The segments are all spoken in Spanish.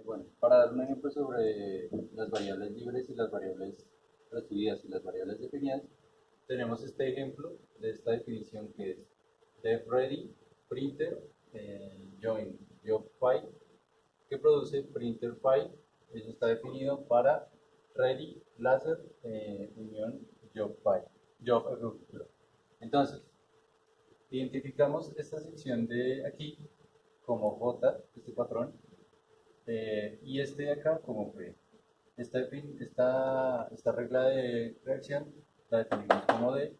Bueno, para dar un ejemplo sobre las variables libres y las variables recibidas y las variables definidas, tenemos este ejemplo de esta definición que es def ready printer join job file que produce printer file. Eso está definido para ready láser unión job file job entonces identificamos esta sección de aquí como J, este patrón, y este de acá como P. Esta regla de reacción la definimos como D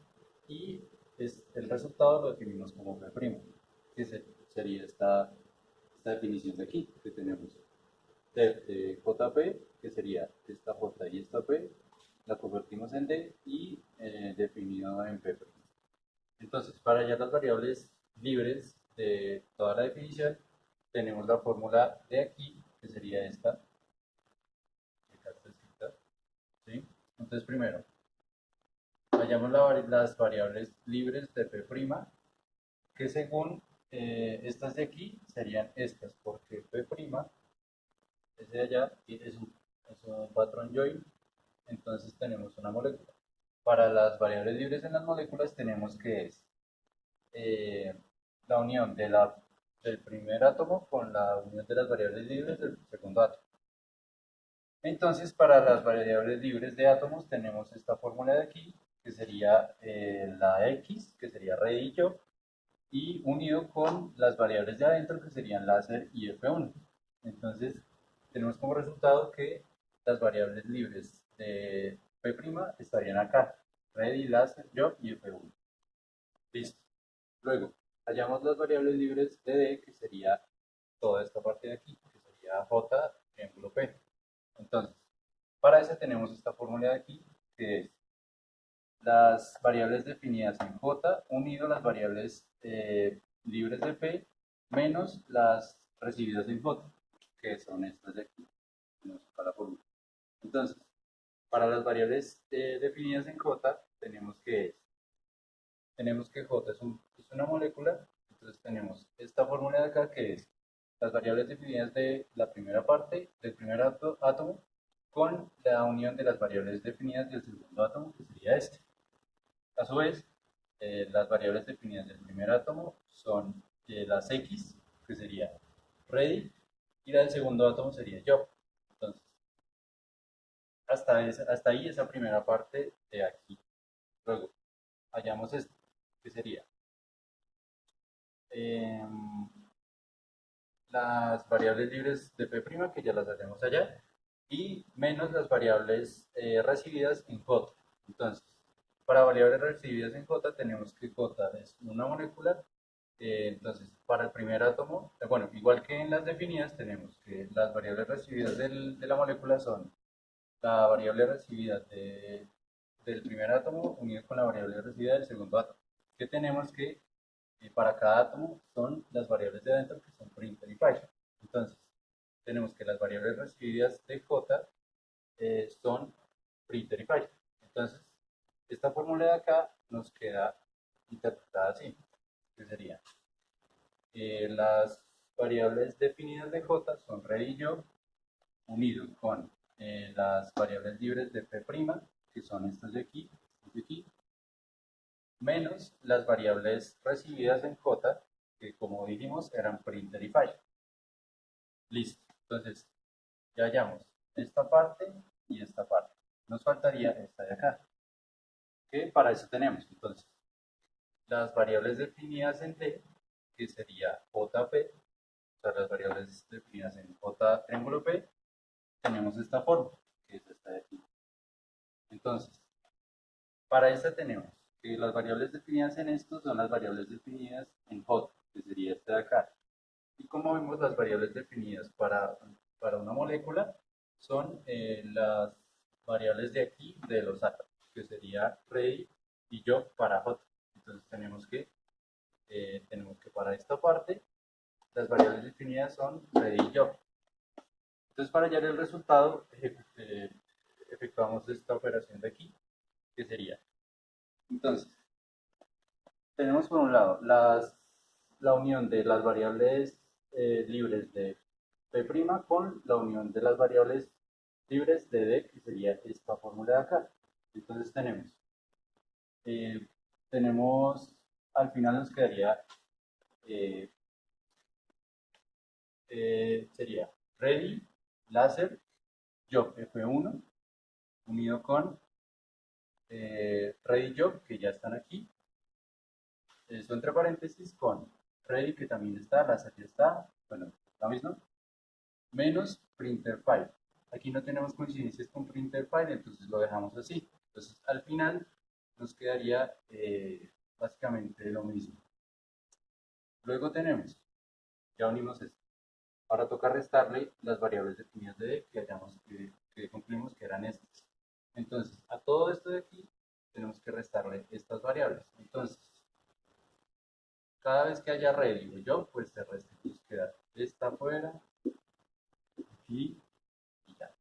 y el resultado lo definimos como P', que sería esta definición de aquí que tenemos. De JP, que sería esta J y esta P, la convertimos en D y definido en P'. Entonces, para hallar las variables libres de toda la definición, tenemos la fórmula de aquí, que sería esta, ¿sí? Entonces, primero, hallamos las variables libres de P', que según estas de aquí serían estas, porque P', ese de allá, es un patrón join, entonces tenemos una molécula. Para las variables libres en las moléculas tenemos que es eh, la unión del primer átomo con la unión de las variables libres del segundo átomo. Entonces, para las variables libres de átomos tenemos esta fórmula de aquí, que sería la X, que sería redillo, y unido con las variables de adentro, que serían láser y F1. Entonces, tenemos como resultado que las variables libres de P' estarían acá, ready, láser, job y F1. Listo. Luego, hallamos las variables libres de D, que sería toda esta parte de aquí, que sería J, triángulo P. Entonces, para eso tenemos esta fórmula de aquí, que es las variables definidas en J unido las variables libres de P menos las recibidas en J, que son estas de aquí. La fórmula. Entonces, para las variables definidas en J, tenemos que J es una molécula, entonces tenemos esta fórmula de acá que es las variables definidas de la primera parte del primer átomo con la unión de las variables definidas del segundo átomo, que sería este. A su vez, las variables definidas del primer átomo son las X, que sería ready, y la del segundo átomo sería job. Entonces, hasta ahí esa primera parte de aquí. Luego, hallamos esto, que sería eh, las variables libres de P', que ya las hacemos allá, y menos las variables recibidas en J. Entonces, para variables recibidas en J tenemos que J es una molécula. Entonces, para el primer átomo, bueno, igual que en las definidas, tenemos que las variables recibidas de la molécula son la variable recibida del primer átomo unido con la variable recibida del segundo átomo. Que tenemos que para cada átomo son las variables de adentro que son printer y file. Entonces, tenemos que las variables recibidas de J son printer y file. Entonces, esta fórmula de acá nos queda interpretada así, que sería las variables definidas de J son ready y job unido con las variables libres de P', que son estas de aquí, menos las variables recibidas en J, que como dijimos eran printer y file. Listo. Entonces, ya hallamos esta parte y esta parte. Nos faltaría esta de acá, que para eso tenemos. Entonces, las variables definidas en D, que sería JP, o sea, las variables definidas en J triángulo P, tenemos esta forma, que es esta de aquí. Entonces, para esta tenemos que las variables definidas en esto son las variables definidas en J, que sería esta de acá. Y como vemos, las variables definidas para una molécula son las variables de aquí de los átomos, que sería ready y job para J. Entonces tenemos que para esta parte, las variables definidas son ready y job. Entonces para hallar el resultado, efectuamos esta operación de aquí, que sería, entonces, tenemos por un lado la unión de las variables libres de P' con la unión de las variables libres de D, que sería esta fórmula de acá. Entonces eh, tenemos, al final nos quedaría, eh, sería ready, láser, job F1, unido con ready job, que ya están aquí, eso entre paréntesis con ready, que también está, láser ya está, bueno, la misma, menos printer file. Aquí no tenemos coincidencias con printer file, entonces lo dejamos así. Entonces al final nos quedaría básicamente lo mismo. Luego tenemos, ya unimos esto. Ahora toca restarle las variables definidas de D que concluimos que eran estas. Entonces, a todo esto de aquí tenemos que restarle estas variables. Entonces, cada vez que haya ready o yo, pues se resta. Entonces queda esta afuera, aquí y ya.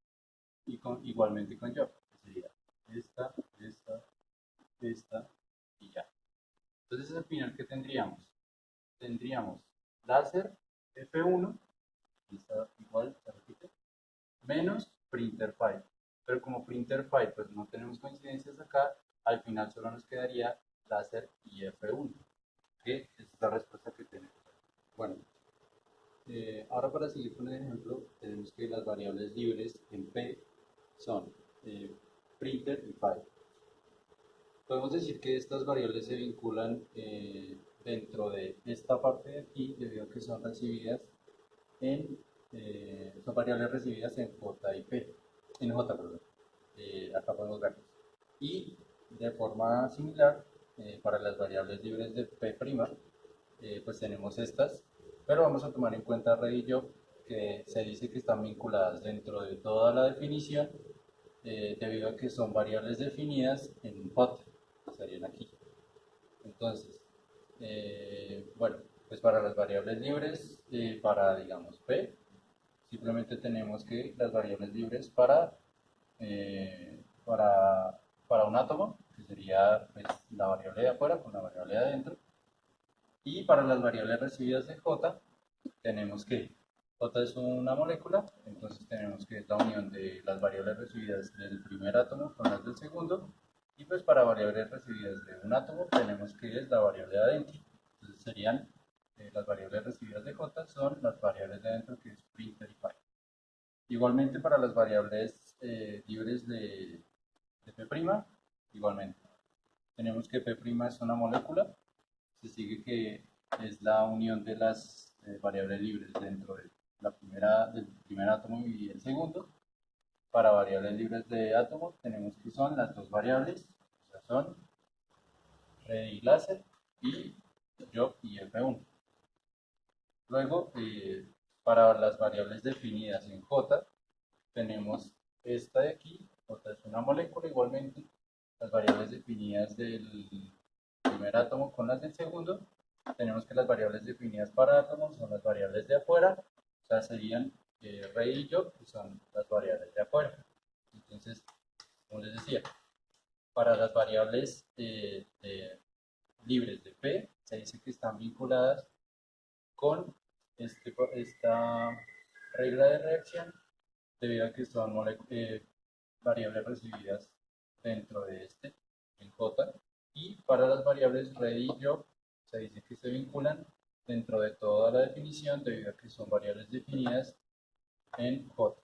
Y igualmente con yo, que sería esta y ya. Entonces al final, ¿qué tendríamos? Tendríamos láser F1, está igual, se repite, menos printer file. Pero como printer file, pues no tenemos coincidencias acá, al final solo nos quedaría láser y F1, que es la respuesta que tenemos. Bueno, ahora para seguir con el ejemplo, tenemos que las variables libres en P son printer y file. Podemos decir que estas variables se vinculan dentro de esta parte de aquí, debido a que son recibidas son variables recibidas en J y P, en J, perdón. Acá podemos verlos. Y de forma similar, para las variables libres de P', pues tenemos estas, pero vamos a tomar en cuenta Red y Job, que se dice que están vinculadas dentro de toda la definición, debido a que son variables definidas en J, que estarían aquí. Entonces, bueno, pues para las variables libres, para digamos P, simplemente tenemos que las variables libres eh, para, para un átomo, que sería pues, la variable de afuera con la variable de adentro, y para las variables recibidas de J, tenemos que J es una molécula, entonces tenemos que es la unión de las variables recibidas del primer átomo con las del segundo, y pues para variables recibidas de un átomo tenemos que es la variable de adentro. Entonces serían las variables recibidas de J son las variables de adentro, que es printer y file. Igualmente para las variables libres de P', igualmente. Tenemos que P' es una molécula, se sigue que es la unión de las variables libres dentro de del primer átomo y el segundo. Para variables libres de átomos tenemos que son las dos variables, o sea, son ready láser y job y F1. Luego, para las variables definidas en J, tenemos esta de aquí, J es una molécula igualmente, las variables definidas del primer átomo con las del segundo, tenemos que las variables definidas para átomos son las variables de afuera, o sea, serían Rey y yo, que son las variables de afuera. Entonces, como les decía, para las variables libres de P, se dice que están vinculadas con esta regla de reacción, debido a que son variables recibidas dentro de en J, y para las variables ready y job se dice que se vinculan dentro de toda la definición, debido a que son variables definidas en J.